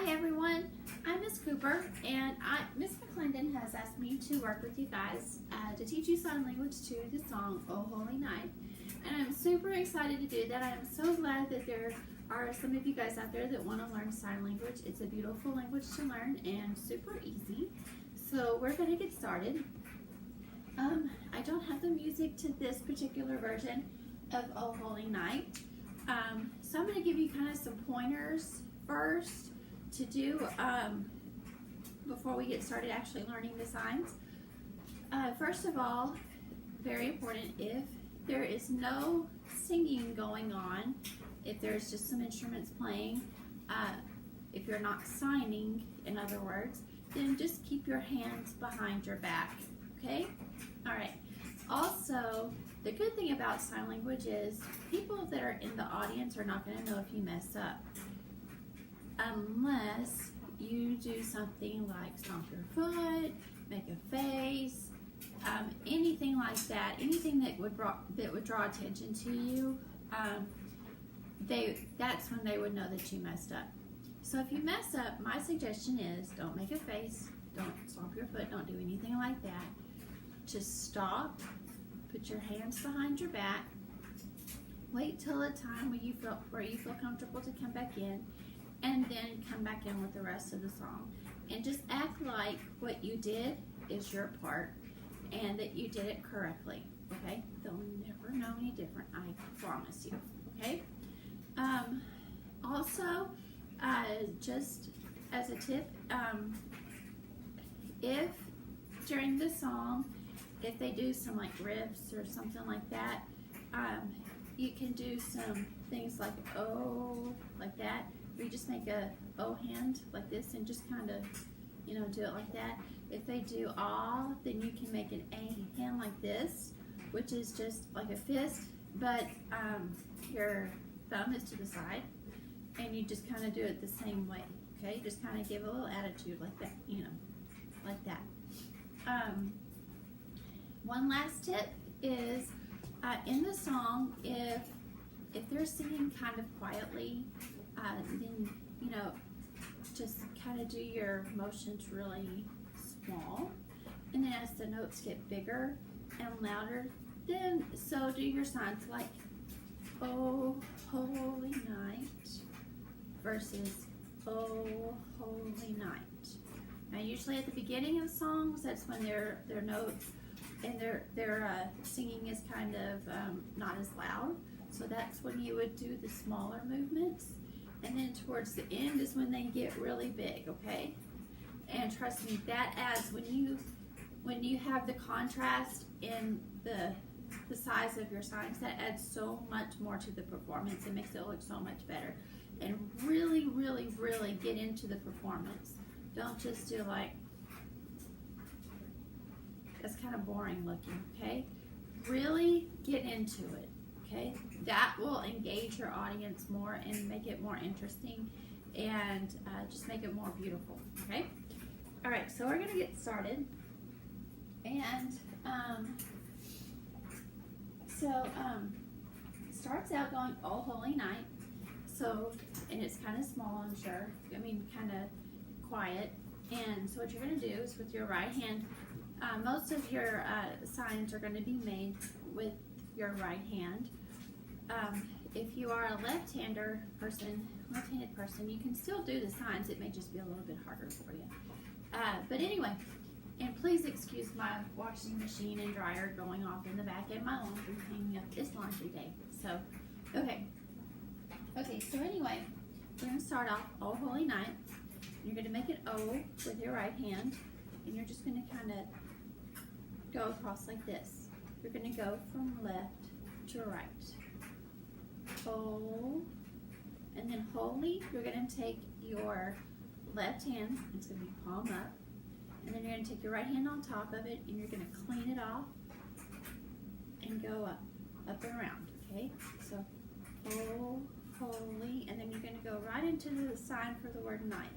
Hi everyone, I'm Miss Cooper, and Miss McClendon has asked me to work with you guys to teach you sign language to the song "Oh Holy Night," and I'm super excited to do that. I am so glad that there are some of you guys out there that want to learn sign language. It's a beautiful language to learn and super easy. So we're going to get started. I don't have the music to this particular version of "Oh Holy Night," so I'm going to give you kind of some pointers first to do before we get started actually learning the signs. First of all, very important, if there is no singing going on, if there's just some instruments playing, if you're not signing, in other words, then just keep your hands behind your back, okay? All right. Also, the good thing about sign language is people that are in the audience are not going to know if you mess up, unless you do something like stomp your foot, make a face, anything like that, anything that would draw attention to you. That's when they would know that you messed up. So if you mess up, my suggestion is don't make a face, don't stomp your foot, don't do anything like that. Just stop, put your hands behind your back, wait till a time where you feel comfortable to come back in, and then come back in with the rest of the song. And just act like what you did is your part and that you did it correctly, okay? They'll never know any different, I promise you, okay? Also, just as a tip, if during the song, if they do some like riffs or something like that, you can do some things like oh, like that. You just make a O hand like this and just kind of, do it like that. If they do ah, then you can make an A hand like this, which is just like a fist, but your thumb is to the side, and you just kind of do it the same way, okay? Just kind of give a little attitude like that, like that. One last tip is in the song, if they're singing kind of quietly, then just kind of do your motions really small, and then as the notes get bigger and louder, then so do your signs like "Oh Holy Night" versus "Oh Holy Night." Now usually at the beginning of songs, that's when their notes and their singing is kind of not as loud, so that's when you would do the smaller movements. And then towards the end is when they get really big, okay? And trust me, that adds, when you have the contrast in the size of your signs, that adds so much more to the performance. It makes it look so much better. And really, really, really get into the performance. Don't just do like, that's kind of boring looking, okay? Really get into it, okay? That will engage your audience more and make it more interesting, and just make it more beautiful, okay? All right, so we're gonna get started. And starts out going "Oh Holy Night," so, and it's kind of small, I'm sure, kind of quiet. And so what you're going to do is with your right hand, most of your signs are going to be made with your right hand. If you are a left-handed person, you can still do the signs. It may just be a little bit harder for you. But anyway, and please excuse my washing machine and dryer going off in the back and my laundry hanging up this laundry day. So, okay, so anyway, we're going to start off "Oh Holy Night." You're going to make an O with your right hand, and you're just going to kind of go across like this. You're going to go from left to right. Oh, and then holy, you're going to take your left hand, it's going to be palm up, and then you're going to take your right hand on top of it, and you're going to clean it off and go up and around, okay? So, oh, holy, and then you're going to go right into the sign for the word night.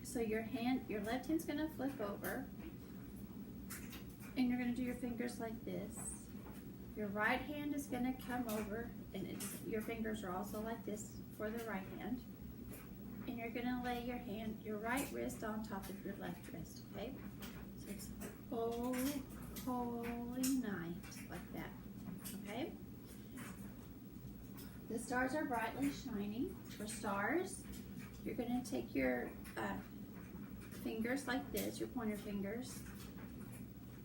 So your left hand's going to flip over, and you're going to do your fingers like this. Your right hand is going to come over, and your fingers are also like this for the right hand. and you're gonna lay your right wrist on top of your left wrist, okay? So it's oh, holy night, like that, okay? The stars are brightly shining. For stars, you're gonna take your fingers like this, your pointer fingers,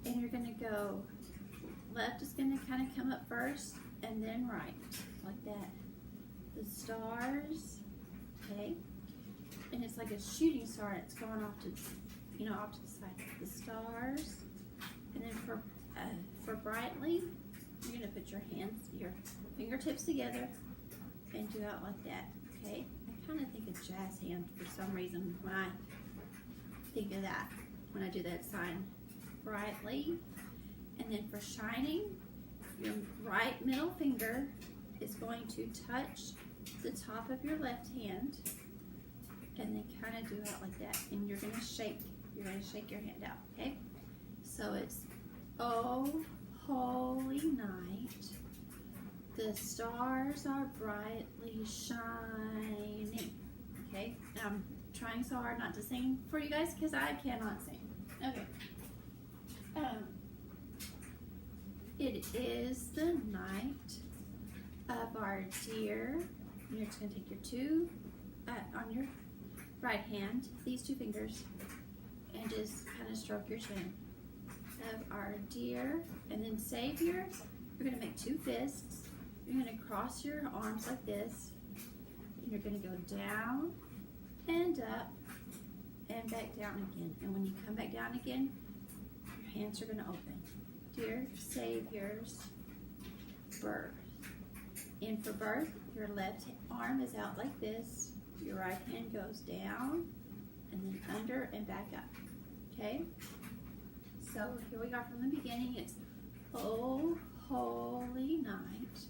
and you're gonna go, left is gonna kind of come up first, and then right, like that. The stars, okay? And it's like a shooting star, it's going off to, off to the side. The stars, and then for brightly, you're gonna put your fingertips together and do it like that, okay? I kind of think of jazz hands for some reason when I think of that, when I do that sign. Brightly, and then for shining, your right middle finger is going to touch the top of your left hand, and then kind of do it like that, and you're gonna shake your hand out, okay? So it's oh, holy night, the stars are brightly shining, okay? Now I'm trying so hard not to sing for you guys because I cannot sing. Okay. It is the night of our dear. You're just going to take your two on your right hand, these two fingers, and just kind of stroke your chin. Of our dear, and then Savior. You're going to make two fists. You're going to cross your arms like this, and you're going to go down and up and back down again. And when you come back down again, your hands are going to open. Dear Savior's birth. And for birth, your left arm is out like this. Your right hand goes down and then under and back up. Okay? So here we are from the beginning. It's oh, holy night.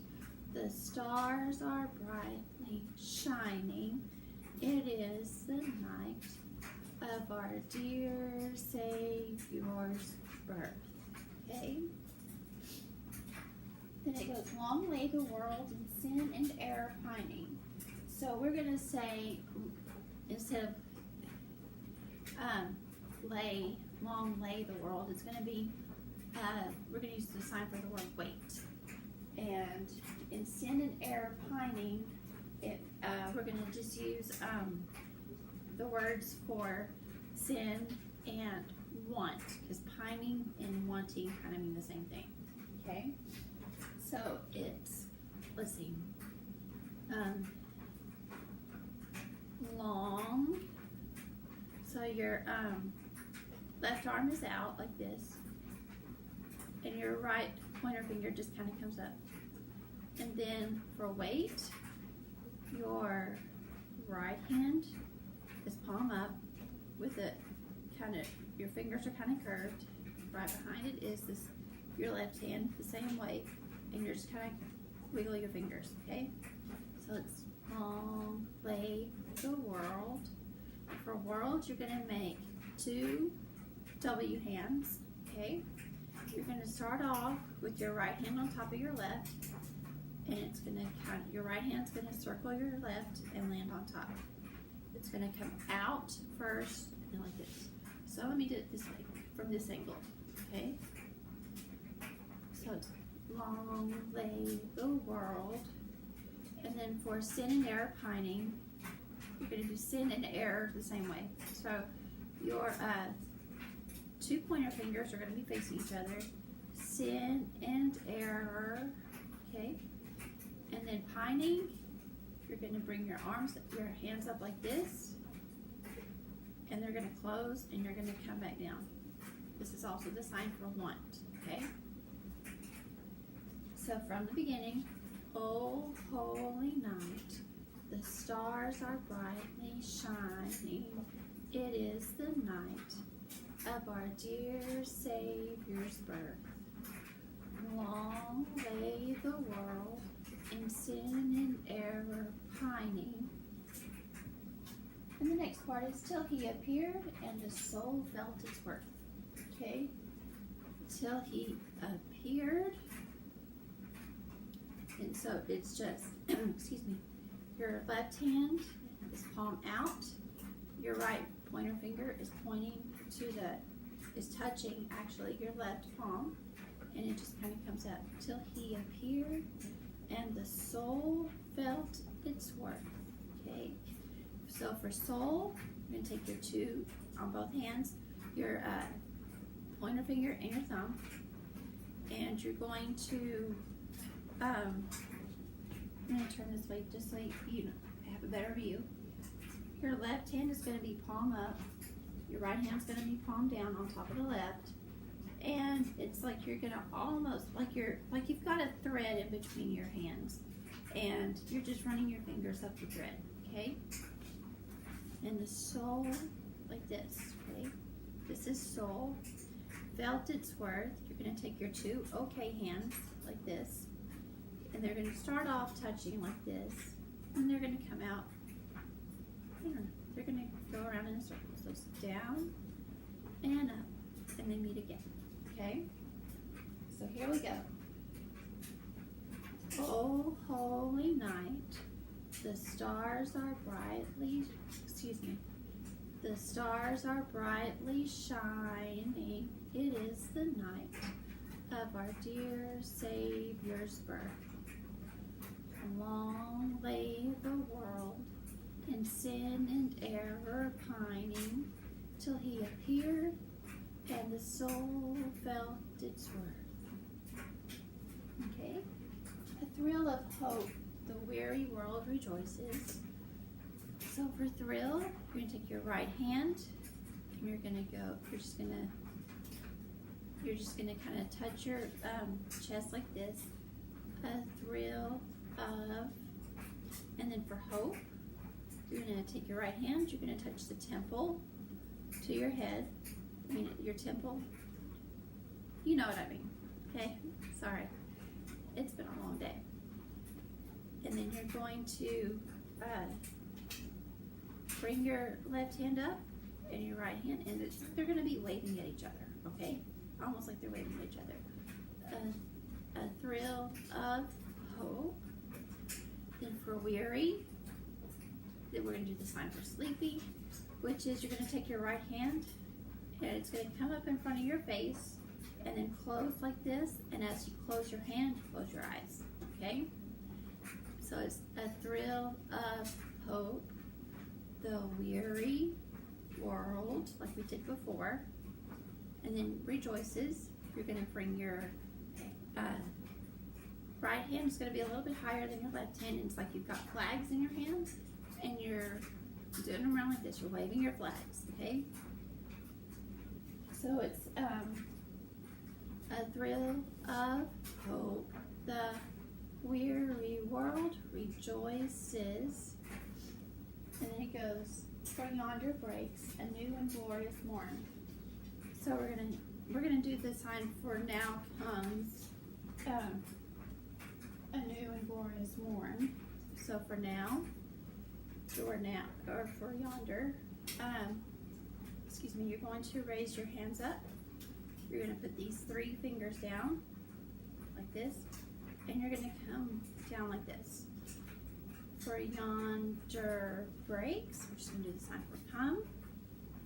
The stars are brightly shining. It is the night of our dear Savior's birth. Okay? Then it goes, long lay the world in sin and error pining. So we're going to say, instead of long lay the world, it's going to be, we're going to use the sign for the word wait. And in sin and error pining, we're going to just use the words for sin and want, because pining and wanting kind of mean the same thing, okay? So it's, let's see, long, so your left arm is out like this, and your right pointer finger just kind of comes up. And then for wait, your right hand is palm up with it kind of, your fingers are kind of curved. Right behind it is your left hand the same way, and you're just kind of wiggle your fingers, okay? So it's long lay the world. For world, you're going to make two W hands, okay? You're going to start off with your right hand on top of your left, and it's going to your right hand's going to circle your left and land on top. It's going to come out first and like this. So let me do it this way, from this angle, okay? So it's long lay the world. And then for sin and error pining, you're going to do sin and error the same way. So your two pointer fingers are going to be facing each other. Sin and error, okay? And then pining, you're going to bring your hands up like this, and they're going to close, and you're going to come back down. This is also the sign for want, okay? So from the beginning, oh, holy night, the stars are brightly shining. It is the night of our dear Savior's birth. Long lay the world in sin and error pining. And the next part is till he appeared and the soul felt its worth. Okay? Till he appeared. And so it's just, excuse me, your left hand is palm out. Your right pointer finger is pointing to is touching actually your left palm, and it just kind of comes up till he appeared and the soul felt its worth. Okay, so for soul, you're gonna take your two on both hands, your pointer finger and your thumb, and you're going to I'm gonna turn this way just so you have a better view. Your left hand is going to be palm up. Your right hand's going to be palm down on top of the left. And it's like you're going to almost, like you've got a thread in between your hands. And you're just running your fingers up the thread, okay? And the soul, like this, okay? This is soul. Felt its worth. You're going to take your two okay hands, like this. And they're going to start off touching like this. And they're going to come out. They're going to go around in a circle. So it's down and up, and they meet again. Okay? So here we go. Oh, holy night, the stars are brightly, the stars are brightly shining. It is the night of our dear Savior's birth. Long lay the world in sin and error pining, till he appeared and the soul felt its worth. Okay? A thrill of hope, the weary world rejoices. So for thrill, you're gonna take your right hand and you're just gonna kind of touch your chest like this. A thrill of, and then for hope, you're going to take your right hand, you're going to touch the temple to your head, your temple. You know what I mean, okay? Sorry. It's been a long day. And then you're going to bring your left hand up and your right hand, and they're going to be waving at each other, okay? Almost like they're waving at each other. A thrill of hope. Then for weary, then we're going to do the sign for sleepy, which is you're going to take your right hand and it's going to come up in front of your face and then close like this, and as you close your hand, close your eyes, okay? So it's a thrill of hope, the weary world, like we did before, and then rejoices. You're going to bring your right hand is going to be a little bit higher than your left hand, and it's like you've got flags in your hands and you're doing them around like this. You're waving your flags, okay? So it's a thrill of hope, the weary world rejoices, and then it goes, for yonder breaks a new and glorious morn. So we're gonna do the sign for now comes a new and glorious morn. So for now, or for yonder, you're going to raise your hands up. You're going to put these three fingers down like this, and you're going to come down like this. For yonder breaks, we're just going to do the sign for come.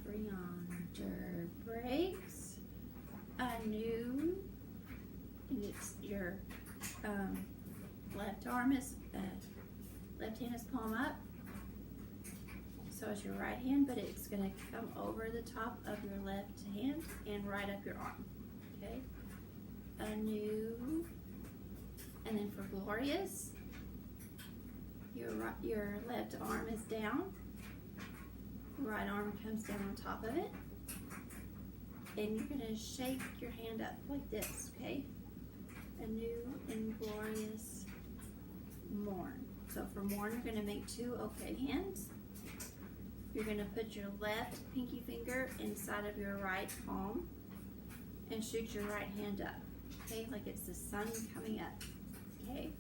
For yonder breaks a new, and it's your left arm is, left hand is palm up. So is your right hand, but it's going to come over the top of your left hand and right up your arm. Okay? A new, and then for glorious, your left arm is down. Right arm comes down on top of it. And you're going to shake your hand up like this, okay? A new and glorious morn. So for morn, you're going to make two okay hands. You're going to put your left pinky finger inside of your right palm and shoot your right hand up, okay? Like it's the sun coming up, okay?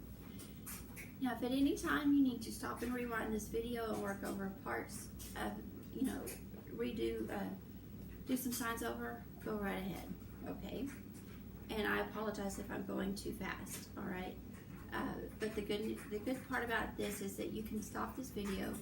Now, if at any time you need to stop and rewind this video and work over parts of, do some signs over, go right ahead, okay? And I apologize if I'm going too fast, all right? But the good part about this is that you can stop this video